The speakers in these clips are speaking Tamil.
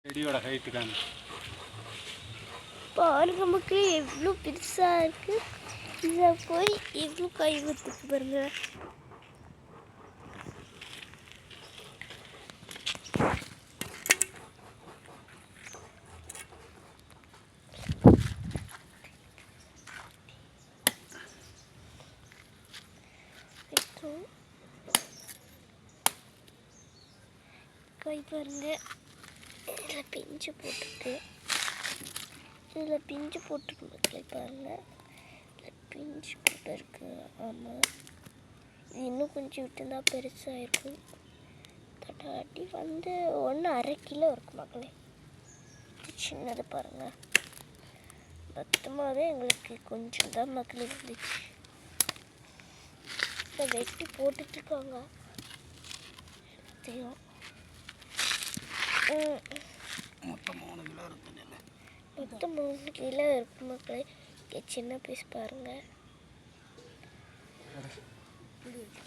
செடியோட ஹைட்டுக்கான பாருங்க மக்களே எவ்வளோ பெருசாக இருக்குது. இதை போய் எவ்வளோ கை ஊற்றுக்கு பாருங்க. கை பாருங்க, இதில் பிஞ்சு போட்டுருக்கு. இதில் பிஞ்சு போட்டுருக்கு மக்களே பாருங்கள். இதில் பிஞ்சு போட்டுருக்கு. ஆமாம், இது இன்னும் கொஞ்சம் விட்டுருந்தா பெருசாக இருக்கும். தட்டாட்டி வந்து 1.5 கிலோ இருக்கும் மக்களே. இது சின்னது பாருங்கள். மொத்தமாகவே எங்களுக்கு கொஞ்சம் தான் மக்களே இருந்துச்சு. இதை வெட்டி போட்டுட்ருக்காங்க எல்லாத்தையும். மொத்தம் 3 கிலோ இருக்குது. மொத்தம் 3 கிலோ இருக்கு மக்களே. சின்ன பீஸ் பாருங்கள்.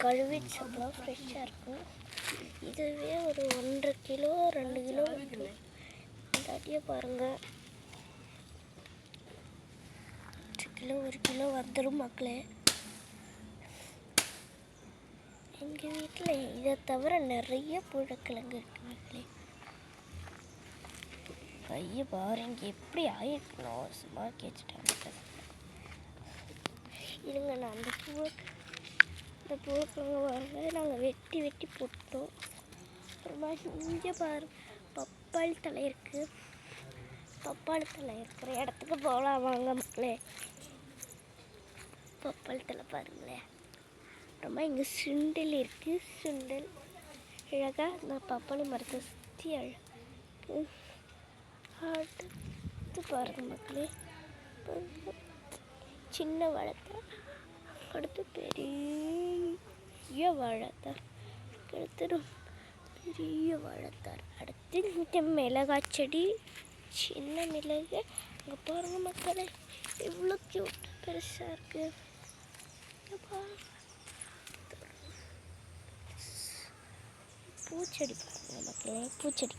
கழுவி சாப்பிடலாம், ஃப்ரெஷ்ஷாக இருக்கும். இதுவே ஒரு 1.5 கிலோ 2 கிலோ தாட்டியே பாருங்கள். 1 கிலோ 1 கிலோ வந்துடும் மக்களே. எங்கள் வீட்டில் இதை தவிர நிறைய புழக்கிழங்கு இருக்குது மக்களே. கையை பாருங்க எப்படி ஆயிருக்கணும். சும்மா கேச்சுட்டாங்க. இருங்க, நான் அந்த பூக்கிழங்கு பாருங்க நாங்கள் வெட்டி வெட்டி போட்டோம். அப்புறமா இங்கே பாருங்க பப்பாளி தலை இருக்குது. பப்பாளி தலை இருக்கிற இடத்துக்கு போகலாம் வாங்க மக்களே. பப்பாளி தலை பாருங்களேன். அப்புறமா இங்கே சுண்டல் இருக்குது. சுண்டல் அழகாக இந்த பப்பாளி மரத்தை சுற்றி அழகு அடுத்து பாருங்கள் மக்களே. சின்ன வாழைத்தார், அடுத்து பெரிய வாழைத்தார், அடுத்து பெரிய வாழைத்தார், அடுத்து இந்த மிளகாய் செடி, சின்ன மிளகு. அங்கே பாருங்கள் மக்களே எவ்வளோ க்யூட் பெருசாக இருக்குது. பூச்செடி பாருங்கள் மக்களே. பூச்செடி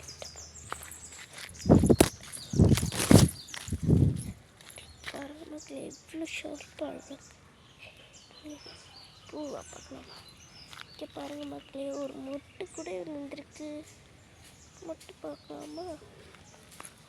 பாருங்கள் மக்களே எவ்வளோ ஷார்ப்பாக பூவை பார்க்கலாம். இங்கே பாருங்கள் மக்களே ஒரு மொட்டு கூட இருந்திருக்கு. மொட்டு பார்க்கலாமா?